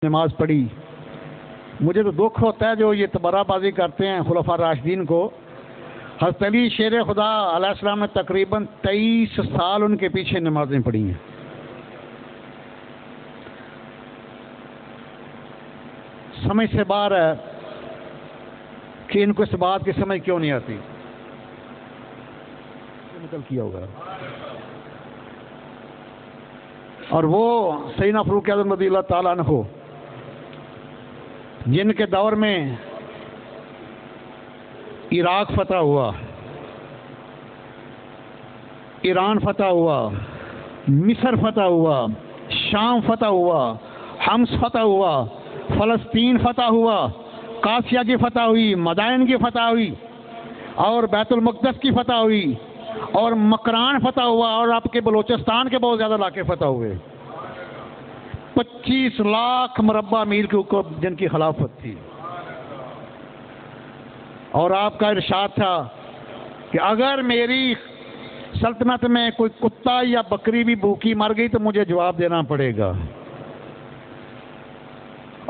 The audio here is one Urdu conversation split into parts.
نماز پڑھی. مجھے تو دکھ ہوتا ہے جو یہ تبرہ بازی کرتے ہیں خلفاء راشدین کو. حضرت علی شیر خدا علیہ السلام نے تقریباً 23 سال ان کے پیچھے نمازیں پڑھی ہیں. سمجھ سے باہر ہے کہ ان کو اس بات کی سمجھ کیوں نہیں آتی. نقل کیا ہوگا. اور وہ سیدنا فاروق اعظم رضی اللہ تعالیٰ عنہ جن کے دور میں عراق فتح ہوا، ایران فتح ہوا، مصر فتح ہوا، شام فتح ہوا، حمص فتح ہوا، فلسطین فتح ہوا، قادسیہ کی فتح ہوئی، مدائن کی فتح ہوئی، اور بیت المقدس کی فتح ہوئی، اور مکران فتح ہوا، اور آپ کے بلوچستان کے بہت زیادہ علاقے فتح ہوئے. 25 لاکھ مربع میل کے اوپر جن کی خلافت تھی. اور آپ کا ارشاد تھا کہ اگر میری سلطنت میں کوئی کتا یا بکری بھی بھوکی مر گئی تو مجھے جواب دینا پڑے گا.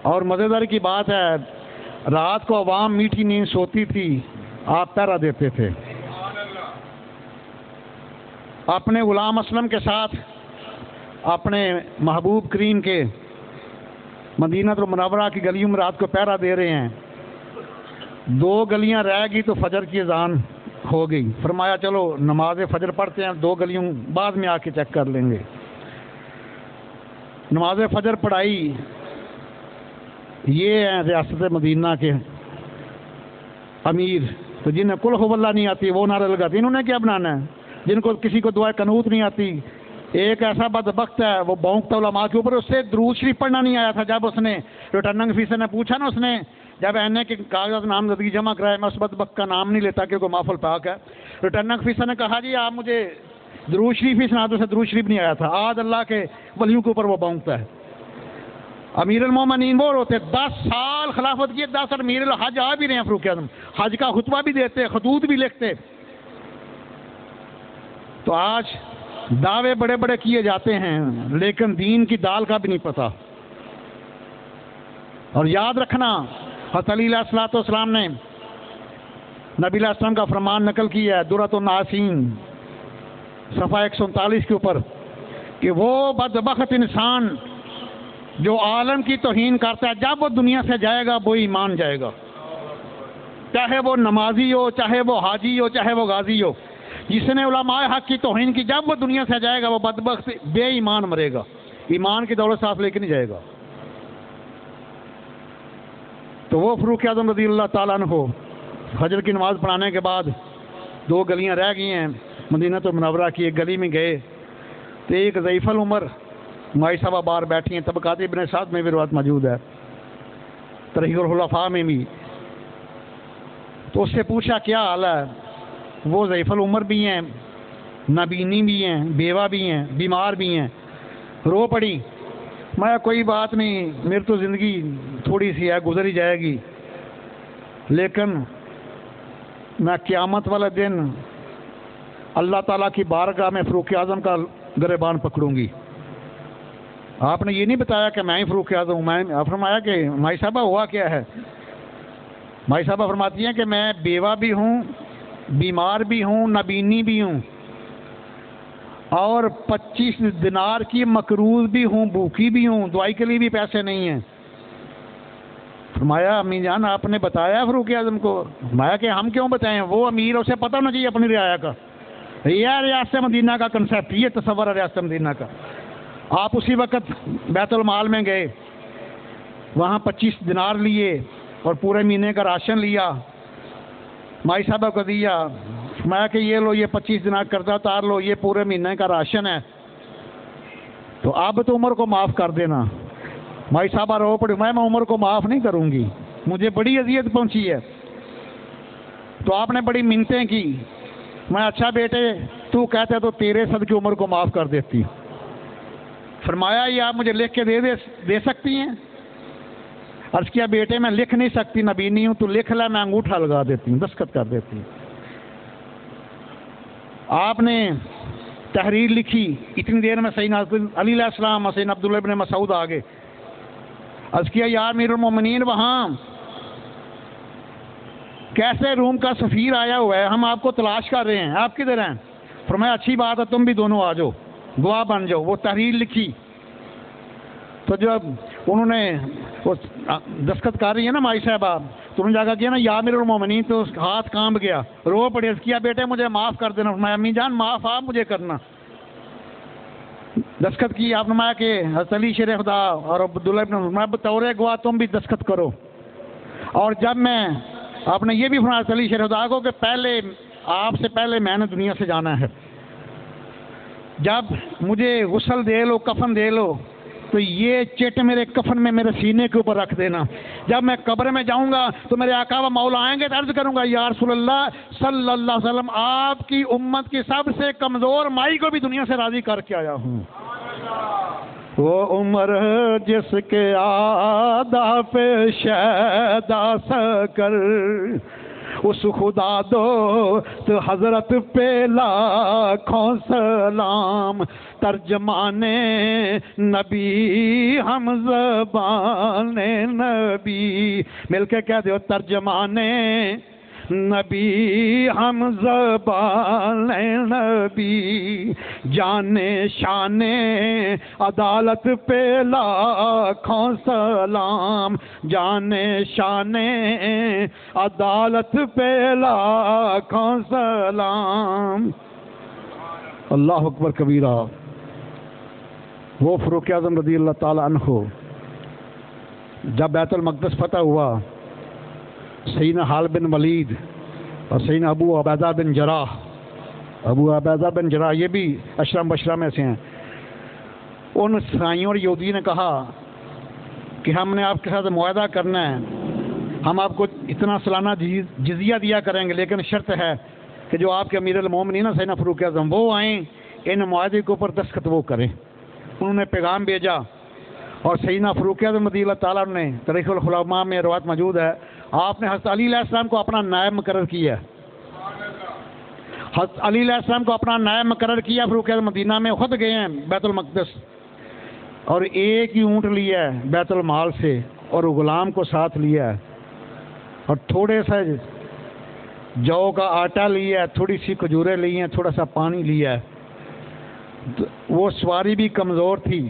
اور مزیدار کی بات ہے، رات کو عوام میٹھی نیند سوتی تھی، آپ پہرا دیتے تھے. اپنے غلام اسلم کے ساتھ اپنے محبوب کریم کے مدینہ المنورہ کی گلیوں میں رات کو پہرا دے رہے ہیں. 2 گلیاں رہ گئی تو فجر کی اذان ہو گئی. فرمایا چلو نماز فجر پڑھتے ہیں، 2 گلیوں بعد میں آ کے چیک کر لیں گے. نماز فجر پڑھائی. یہ ہیں ریاست مدینہ کے امیر، تو جنہیں قل هو اللہ نہیں آتی وہ نعرے لگاتی. انہوں نے کیا بنانا ہے؟ جن کو کسی کو دعائے قنوت نہیں آتی. ایک ایسا بدبخت ہے وہ بونکتا علماء کے اوپر، اس سے درود شریف پڑھنا نہیں آیا تھا. جب اس نے ریٹرننگ آفیسر نے پوچھا نا، اس نے جب این کے کاغذ نامزدگی جمع کرائے، میں اس بدبخت کا نام نہیں لیتا کیونکہ محفل پاک ہے. ریٹرننگ آفیسر نے کہا جی آپ مجھے درود شریف ہی سنا دو. اسے درود شریف نہیں آیا تھا. آج اللہ کے ولیوں کے اوپر وہ بونکتا ہے. امیر المومنین وہ ہوتے 10 سال خلافت کیے، 10 سال امیر الحج آ بھی رہے ہیں. فاروق اعظم حج کا خطبہ بھی دیتے، خطوط بھی لکھتے. تو آج دعوے بڑے بڑے کیے جاتے ہیں لیکن دین کی دال کا بھی نہیں پتہ. اور یاد رکھنا، حضرت علی علیہ السلام نے نبی علیہ السلام کا فرمان نقل کیا ہے درۃ الناسین صفحہ 139 کے اوپر کہ وہ بدبخت انسان جو عالم کی توہین کرتا ہے، جب وہ دنیا سے جائے گا وہ ایمان جائے گا. چاہے وہ نمازی ہو، چاہے وہ حاجی ہو، چاہے وہ غازی ہو. جس نے علماء حق کی توہین کی، جب وہ دنیا سے جائے گا وہ بدبخت بے ایمان مرے گا. ایمان کی دولت ساتھ لے کے نہیں جائے گا. تو وہ فاروق اعظم رضی اللہ تعالیٰ عنہ فجر کی نماز پڑھانے کے بعد 2 گلیاں رہ گئی ہیں مدینہ المنورہ کی. ایک گلی میں گئے تو ایک ضعیف العمر مائی صاحبہ باہر بیٹھی ہیں. طبقات ابن سعد میں بھی روایت موجود ہے، تاریخ الخلفاء میں بھی. تو اس سے پوچھا کیا حال ہے؟ وہ ضعیف العمر بھی ہیں، نابینی بھی ہیں، بیوہ بھی ہیں، بیمار بھی ہیں. رو پڑی. میں کوئی بات نہیں، میری تو زندگی تھوڑی سی ہے، گزر ہی جائے گی، لیکن میں قیامت والے دن اللہ تعالیٰ کی بارگاہ میں فاروق اعظم کا گریبان پکڑوں گی. آپ نے یہ نہیں بتایا کہ میں ہی فاروق اعظم ہوں. میں فرمایا کہ مائی صاحبہ ہوا کیا ہے؟ مائی صاحبہ فرماتی ہیں کہ میں بیوہ بھی ہوں، بیمار بھی ہوں، نبینی بھی ہوں، اور 25 دینار کی مقروض بھی ہوں، بھوکی بھی ہوں، دوائی کے لیے بھی پیسے نہیں ہیں. فرمایا امی جان آپ نے بتایا فاروق اعظم کو؟ فرمایا کہ ہم کیوں بتائیں، وہ امیر، اسے پتہ ہونا چاہیے اپنی رعایا کا. یہ ریاست مدینہ کا کنسیپٹ، یہ تصور ہے ریاست مدینہ کا. آپ اسی وقت بیت المال میں گئے، وہاں 25 دینار لیے اور پورے مہینے کا راشن لیا. مائی صاحبہ کو دیا. میں کہ یہ لو، یہ 25 دینار قرضہ اتار لو، یہ پورے مہینے کا راشن ہے، تو اب تو عمر کو معاف کر دینا. مائی صاحبہ رو پڑی. میں عمر کو معاف نہیں کروں گی، مجھے بڑی اذیت پہنچی ہے. تو آپ نے بڑی منتیں کی. میں اچھا بیٹے تو کہتے تو تیرے صدقے عمر کو معاف کر دیتی. فرمایا یہ آپ مجھے لکھ کے دے سکتی ہیں؟ عرض کیا بیٹے میں لکھ نہیں سکتی، نبینی ہوں، تو لکھ لے، میں انگوٹھا لگا دیتی ہوں، دستخط کر دیتی ہوں. آپ نے تحریر لکھی. اتنی دیر میں سیدنا علی علیہ السلام اور سیدنا عبداللہ ابن مسعود آ گئے. عرض کیا یا امیر المومنین وہاں کیسے روم کا سفیر آیا ہوا ہے، ہم آپ کو تلاش کر رہے ہیں، آپ کدھر ہیں؟ فرمایا اچھی بات ہے، تم بھی دونوں آ جاؤ، گواہ بن جاؤ۔ وہ تحریر لکھی تو جب انہوں نے وہ دستخط کر رہی ہے نا مائی صاحبہ، تو انہوں نے جا کیا نا یا امیر المومنین، تو ہاتھ کانپ گیا، رو پڑے، کیا بیٹے مجھے معاف کر دینا۔ فرمایا امی جان معاف آپ مجھے کرنا۔ دستخط کی، آپ نے فرمایا کہ حضرت علی شیر خدا اور عبداللہ ابن فرمایا بطور گواہ تم بھی دستخط کرو۔ اور جب میں آپ نے یہ بھی فرمایا حضرت علی شیر خدا کو کہ پہلے آپ سے پہلے میں نے دنیا سے جانا ہے، جب مجھے غسل دے لو، کفن دے لو، تو یہ چٹ میرے کفن میں میرے سینے کے اوپر رکھ دینا۔ جب میں قبر میں جاؤں گا تو میرے آقا و مولا آئیں گے تو عرض کروں گا یا رسول اللہ صلی اللہ علیہ وسلم، آپ کی امت کی سب سے کمزور مائی کو بھی دنیا سے راضی کر کے آیا ہوں۔ وہ عمر جس کے آدھا پہ شیدا سکر، اس خدا دو تو حضرت پہ لاکھوں سلام، ترجمان نبی ہم زبان نبی، مل کے کہہ دیو ترجمان نبی ہم زبان نبی، جان شان عدالت پہ لاکھوں سلام، جان شان عدالت پہ لاکھوں سلام۔ اللہ اکبر کبیرہ۔ وہ فاروق اعظم رضی اللہ تعالی عنہ جب بیت المقدس فتح ہوا، سیدنا خالد بن ولید اور سیدنا ابو عبیدہ بن جراح، ابو عبیدہ بن جراح یہ بھی اشرا مبشرہ میں سے ہیں، ان عیسائیوں اور یہودی نے کہا کہ ہم نے آپ کے ساتھ معاہدہ کرنا ہے، ہم آپ کو اتنا سالانہ جزیہ دیا کریں گے، لیکن شرط ہے کہ جو آپ کے امیر المومنین ہیں سیدنا فاروق اعظم وہ آئیں، ان معاہدے کے اوپر دستخط وہ کریں۔ انہوں نے پیغام بھیجا اور سیدنا فاروق اعظم رضی اللہ تعالیٰ نے تاریخ الخلفاء میں روایت موجود ہے، آپ نے حضرت علی علیہ السلام کو اپنا نائب مقرر کیا، حضرت علی علیہ السلام کو اپنا نائب مقرر کیا۔ فاروق اعظم مدینہ میں خود گئے ہیں بیت المقدس، اور ایک ہی اونٹ لیا ہے بیت المال سے، اور غلام کو ساتھ لیا ہے، اور تھوڑے سا جو کا آٹا لیا ہے، تھوڑی سی کھجوریں لی ہیں، تھوڑا سا پانی لیا ہے۔ وہ سواری بھی کمزور تھی،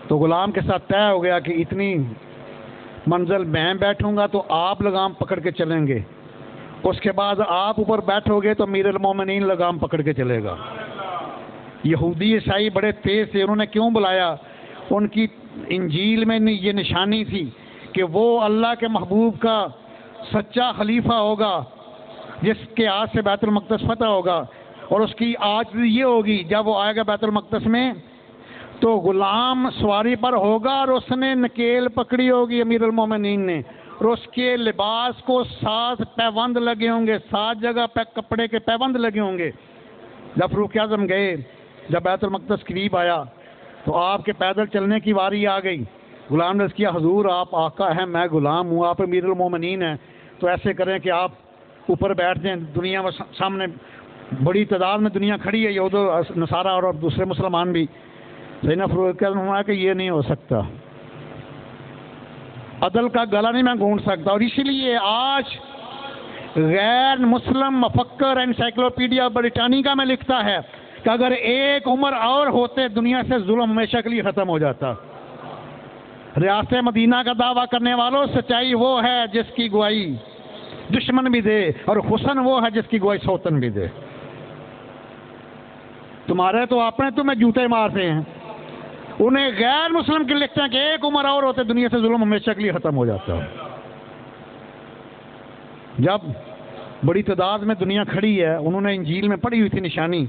تو غلام کے ساتھ طے ہو گیا کہ اتنی منزل میں بیٹھوں گا تو آپ لگام پکڑ کے چلیں گے، اس کے بعد آپ اوپر بیٹھو گے تو امیر المومنین لگام پکڑ کے چلے گا۔ یہودی عیسائی بڑے تیز تھے، انہوں نے کیوں بلایا؟ ان کی انجیل میں یہ نشانی تھی کہ وہ اللہ کے محبوب کا سچا خلیفہ ہوگا جس کے ہاتھ سے بیت المقدس فتح ہوگا، اور اس کی آج یہ ہوگی جب وہ آئے گا بیت المقدس میں تو غلام سواری پر ہوگا اور اس نے نکیل پکڑی ہوگی امیر المومنین نے، اور اس کے لباس کو 7 پیوند لگے ہوں گے، 7 جگہ پہ کپڑے کے پیوند لگے ہوں گے۔ جب فاروق اعظم گئے، جب بیت المقدس قریب آیا تو آپ کے پیدل چلنے کی واری آ گئی۔ غلام نے کیا حضور آپ آقا ہیں، میں غلام ہوں، آپ امیر المومنین ہیں، تو ایسے کریں کہ آپ اوپر بیٹھ جائیں، دنیا میں سامنے بڑی تعداد میں دنیا کھڑی ہے، یہود و نصارہ اور دوسرے مسلمان بھی۔ سیدنا فاروق اعظم نے کہا کہ یہ نہیں ہو سکتا، عدل کا گلا نہیں میں گھونٹ سکتا۔ اور اسی لیے آج غیر مسلم مفکر انسائکلوپیڈیا بریٹانیکا میں لکھتا ہے کہ اگر ایک عمر اور ہوتے دنیا سے ظلم ہمیشہ کے لیے ختم ہو جاتا۔ ریاست مدینہ کا دعویٰ کرنے والوں، سچائی وہ ہے جس کی گواہی دشمن بھی دے، اور حسن وہ ہے جس کی گواہی سوتن بھی دے۔ تمہارے تو اپنے تمہیں جوتے مارتے ہیں، انہیں غیر مسلم کے لکھتے ہیں کہ ایک عمر اور ہوتے دنیا سے ظلم ہمیشہ کے لیے ختم ہو جاتا۔ جب بڑی تعداد میں دنیا کھڑی ہے، انہوں نے انجیل میں پڑھی ہوئی تھی نشانی،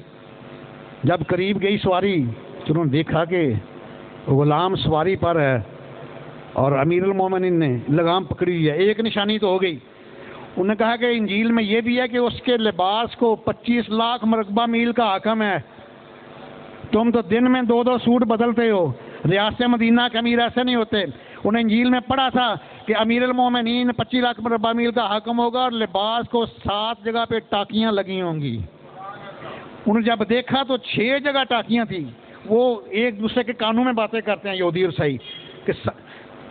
جب قریب گئی سواری تو انہوں نے دیکھا کہ غلام سواری پر ہے اور امیر المومنین نے لگام پکڑی ہوئی ہے، ایک نشانی تو ہو گئی۔ انہوں نے کہا کہ انجیل میں یہ بھی ہے کہ اس کے لباس کو 25 لاکھ مربع میل کا حاکم ہے، تم تو دن میں 2 سوٹ بدلتے ہو، ریاست مدینہ کے امیر ایسے نہیں ہوتے۔ انہیں انجیل میں پڑھا تھا کہ امیر المومنین 25 لاکھ مربع میل کا حاکم ہوگا اور لباس کو 7 جگہ پہ ٹاکیاں لگی ہوں گی۔ انہوں نے جب دیکھا تو 6 جگہ ٹاکیاں تھیں۔ وہ ایک دوسرے کے کانوں میں باتیں کرتے ہیں یہودی اور عیسائی کہ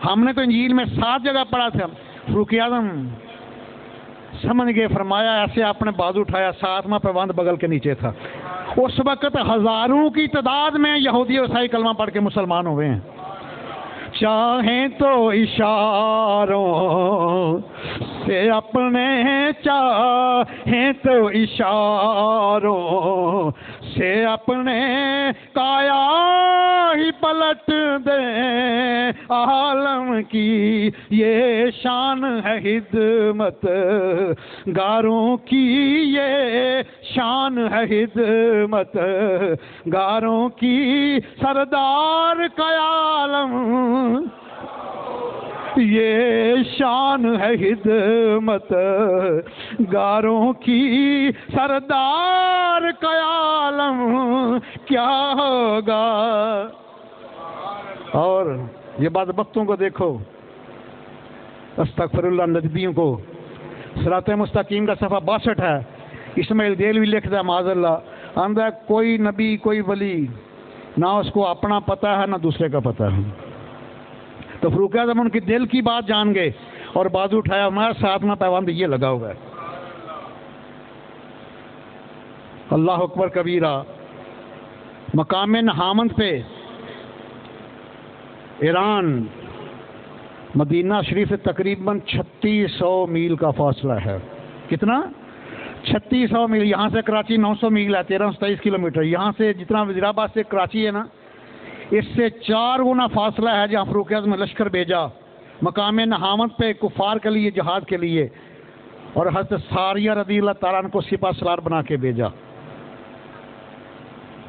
ہم نے تو انجیل میں 7 جگہ پڑھا تھا، فاروق اعظم سمجھ گئے، فرمایا ایسے آپ نے بازو اٹھایا، 7واں پیوند بغل کے نیچے تھا۔ اس وقت ہزاروں کی تعداد میں یہودی اور عیسائی کلمہ پڑھ کے مسلمان ہوئے ہیں۔ چاہیں تو اشاروں سے اپنے، چاہیں تو اشاروں سے اپنے کایا ہی پلٹ دیں، عالم کی یہ شان ہے خدمت گاروں کی، یہ شان ہے خدمت گاروں کی، سردار کا عالم یہ شان ہے خدمت گاروں کی، سردار کا عالم کیا ہوگا۔ اور یہ بدبختوں کو دیکھو، استغفر اللہ، نجدیوں کو، صراط مستقیم کا صفحہ 62 ہے، اسماعیل دیلوی لکھتا ہے معاذ اللہ، آندہ کوئی نبی کوئی ولی نہ اس کو اپنا پتہ ہے نہ دوسرے کا پتہ ہے۔ تو فاروق اعظم ان کی دل کی بات جان گئے اور بازو اٹھایا، ہمارا 7واں پیوند یہ لگا ہوا ہے۔ اللہ اکبر کبیرہ۔ مقام نہامند پہ ایران مدینہ شریف سے تقریباً 3600 میل کا فاصلہ ہے۔ کتنا؟ 3600 میل۔ یہاں سے کراچی 900 میل ہے، 1323 کلومیٹر۔ یہاں سے جتنا وزیر آباد سے کراچی ہے نا، اس سے 4 گنا فاصلہ ہے جہاں فاروق اعظم نے لشکر بھیجا مقام نہامند پہ کفار کے لیے، جہاد کے لیے، اور حضرت ساریہ رضی اللہ تعالیٰ عنہ کو سپہ سالار بنا کے بھیجا۔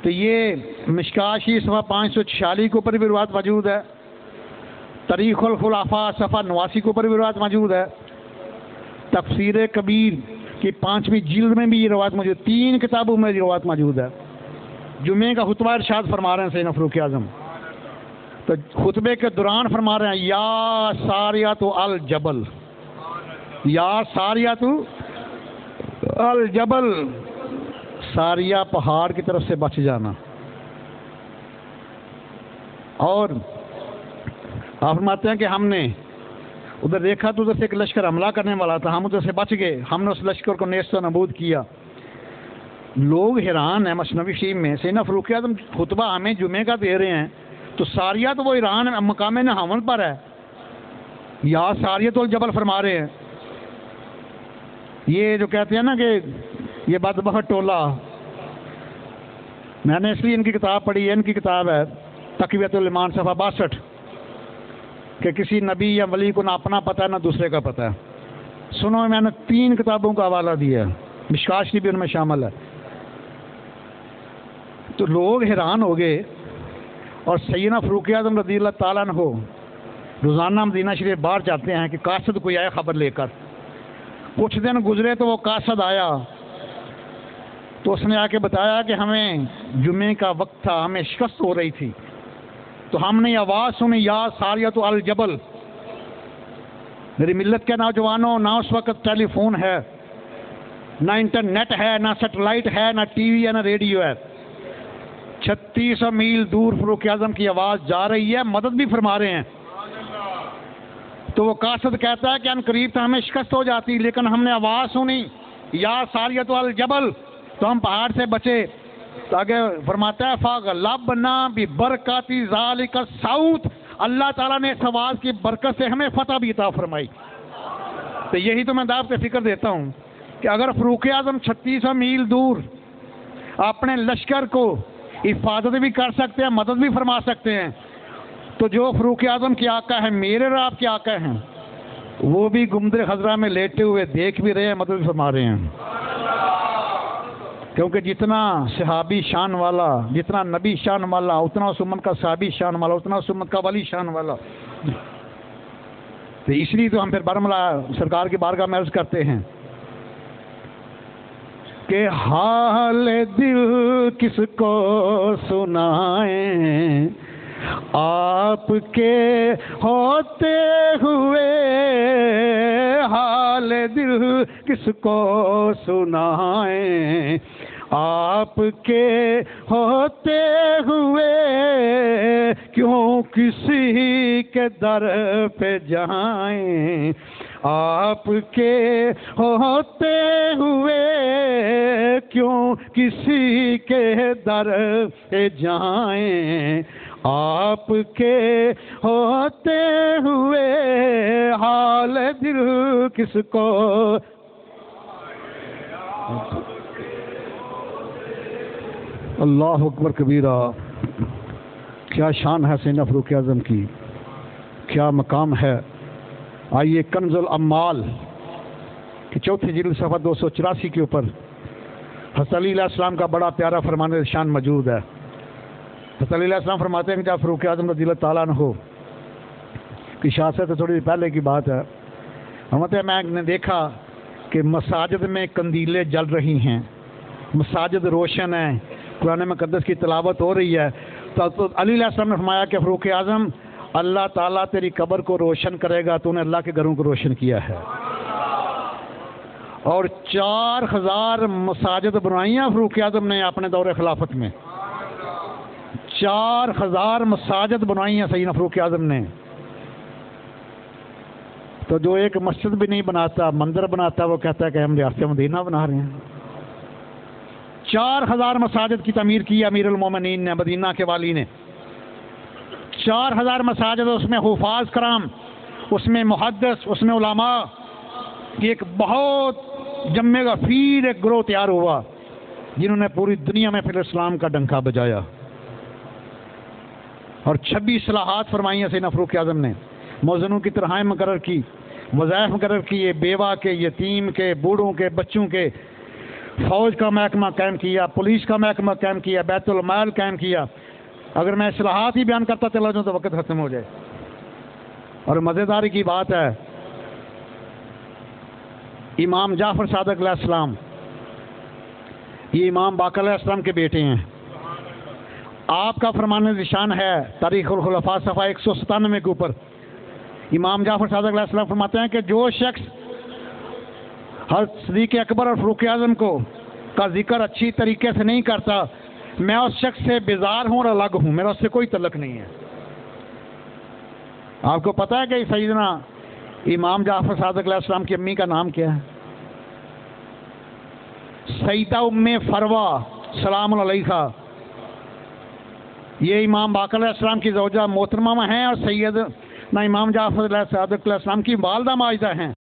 تو یہ مشکات شریف صفحہ 546 کے اوپر بھی روایت موجود ہے، تاریخ الخلفاء صفحہ 89 کے اوپر بھی روایت موجود ہے، تفسیر کبیر کی 5ویں جلد میں بھی یہ روایت موجود ہے، 3 کتابوں میں یہ روایت موجود ہے۔ جمعے کا خطبہ ارشاد فرما رہے ہیں سیدنا فاروق اعظم، تو خطبے کے دوران فرما رہے ہیں، یا ساریۃ الجبل، یا ساریۃ الجبل، ساریہ پہاڑ کی طرف سے بچ جانا۔ اور آپ فرماتے ہیں کہ ہم نے ادھر دیکھا تو ادھر سے ایک لشکر حملہ کرنے والا تھا، ہم ادھر سے بچ گئے، ہم نے اس لشکر کو نیست و نابود کیا۔ لوگ حیران ہیں مثنوی شریف میں، سیدنا فاروق اعظم خطبہ ہمیں جمعے کا دے رہے ہیں، تو ساریہ تو وہ ایران مقام نہامند پر ہے، یا ساریۃ الجبل فرما رہے ہیں۔ یہ جو کہتے ہیں نا کہ یہ بدبخت ٹولہ، میں نے اس لیے ان کی کتاب پڑھی ہے، ان کی کتاب ہے تقویۃ الایمان صفحہ 62، کہ کسی نبی یا ولی کو نہ اپنا پتہ ہے نہ دوسرے کا پتہ ہے۔ سنو، میں نے 3 کتابوں کا حوالہ دیا ہے، مشکات شریف بھی ان میں شامل ہے۔ تو لوگ حیران ہو گئے، اور سیدنا فاروق اعظم رضی اللہ تعالیٰ عنہ روزانہ مدینہ شریف باہر جاتے ہیں کہ قاصد کوئی آئے خبر لے کر۔ کچھ دن گزرے تو وہ قاصد آیا، تو اس نے آ کے بتایا کہ ہمیں جمعے کا وقت تھا، ہمیں شکست ہو رہی تھی، تو ہم نے آواز سنی، یا ساریۃ الجبل۔ میری ملت کے نوجوانوں، نہ اس وقت ٹیلی فون ہے، نہ انٹرنیٹ ہے، نہ سیٹلائٹ ہے، نہ ٹی وی ہے، نہ ریڈیو ہے۔ 3600 میل دور فاروق اعظم کی آواز جا رہی ہے، مدد بھی فرما رہے ہیں۔ تو وہ قاصد کہتا ہے کہ ان قریب تو ہمیں شکست ہو جاتی، لیکن ہم نے آواز سنی، یا ساریۃ الجبل، تو ہم پہاڑ سے بچے۔ تو آگے فرماتا ہے، فَغَلَبْنَا بِبَرَكَاتِ ذَلِكَ الصَّوْتِ، اللہ تعالیٰ نے اس آواز کی برکت سے ہمیں فتح بھی عطا فرمائی۔ تو یہی تو میں دعوت فکر دیتا ہوں کہ اگر فاروق اعظم 3600 میل دور اپنے لشکر کو حفاظت بھی کر سکتے ہیں، مدد بھی فرما سکتے ہیں، تو جو فاروق اعظم کے آقا ہیں، میرے اور آپ کے آقا ہیں، وہ بھی گنبد خضرا میں لیٹے ہوئے دیکھ بھی رہے ہیں، مدد بھی فرما رہے ہیں۔ کیونکہ جتنا صحابی شان والا، جتنا نبی شان والا، اتنا اس امت کا صحابی شان والا، اتنا اس امت کا ولی شان والا۔ تو اس لیے تو ہم پھر برملا سرکار کی بارگاہ میں عرض کرتے ہیں کہ حال دل کس کو سنائیں، آپ کے ہوتے ہوئے حال دل کس کو سنائیں، آپ کے ہوتے ہوئے کیوں کسی کے در پہ جائیں، آپ کے ہوتے ہوئے کیوں کسی کے در پہ جائیں، آپ کے ہوتے ہوئے حال دل کس کو۔ اللہ اکبر کبیرہ، کیا شان ہے سیدنا فاروق اعظم کی، کیا مقام ہے۔ آئیے کنز الاموال کہ چوتھی جلد صفحہ 284 کے اوپر حضرت علی علیہ السلام کا بڑا پیارا فرمان شان موجود ہے۔ حضرت علی علیہ السلام فرماتے ہیں کہ جب فاروق اعظم رضی اللہ تعالیٰ عنہ کی شہادت سے تھوڑی پہلے کی بات ہے، فرماتے ہیں میں نے دیکھا کہ مساجد میں قندیلیں جل رہی ہیں، مساجد روشن ہیں، قرآن مقدس کی تلاوت ہو رہی ہے، تو علی علیہ السلام نے فرمایا کہ فاروق اعظم اللہ تعالیٰ تیری قبر کو روشن کرے گا، تو نے اللہ کے گھروں کو روشن کیا ہے۔ اور 4000 مساجد بنائیاں فاروق اعظم نے اپنے دور خلافت میں، 4000 مساجد بنائیاں سیدنا فاروق اعظم نے۔ تو جو ایک مسجد بھی نہیں بناتا، مندر بناتا، وہ کہتا ہے کہ ہم ریاست مدینہ بنا رہے ہیں۔ 4000 مساجد کی تعمیر کی امیر المومنین نے، مدینہ کے والی نے۔ 4000 مساجد، اس میں حفاظ کرام، اس میں محدث، اس میں علماء، ایک بہت جمع غفیر ایک گروہ تیار ہوا جنہوں نے پوری دنیا میں پھر اسلام کا ڈنکا بجایا۔ اور 26 اصلاحات فرمائی ہیں سیدنا فاروق اعظم نے، موزنوں کی طرحیں مقرر کی، وظائف مقرر کیے، بیوہ کے، یتیم کے، بوڑھوں کے، بچوں کے، فوج کا محکمہ قائم کیا، پولیس کا محکمہ قائم کیا، بیت المال قائم کیا۔ اگر میں اصلاحات ہی بیان کرتا چلا جاؤں تو وقت ختم ہو جائے۔ اور مزیداری کی بات ہے، امام جعفر صادق علیہ السلام، یہ امام باقر علیہ السلام کے بیٹے ہیں۔ آپ کا فرمان نشان ہے تاریخ الخلفاء صفحہ 197 کے اوپر، امام جعفر صادق علیہ السلام فرماتے ہیں کہ جو شخص حضرت صدیق اکبر اور فاروق اعظم کا ذکر اچھی طریقے سے نہیں کرتا، میں اس شخص سے بیزار ہوں اور الگ ہوں، میرا اس سے کوئی تعلق نہیں ہے۔ آپ کو پتہ ہے کہ سیدنا امام جعفر صادق علیہ السلام کی امی کا نام کیا ہے؟ سیدہ ام فروہ سلام علیہا۔ یہ امام باقر علیہ السلام کی زوجہ محترمہ ہیں اور سیدنا امام جعفر صادق علیہ السلام کی والدہ ماجدہ ہیں۔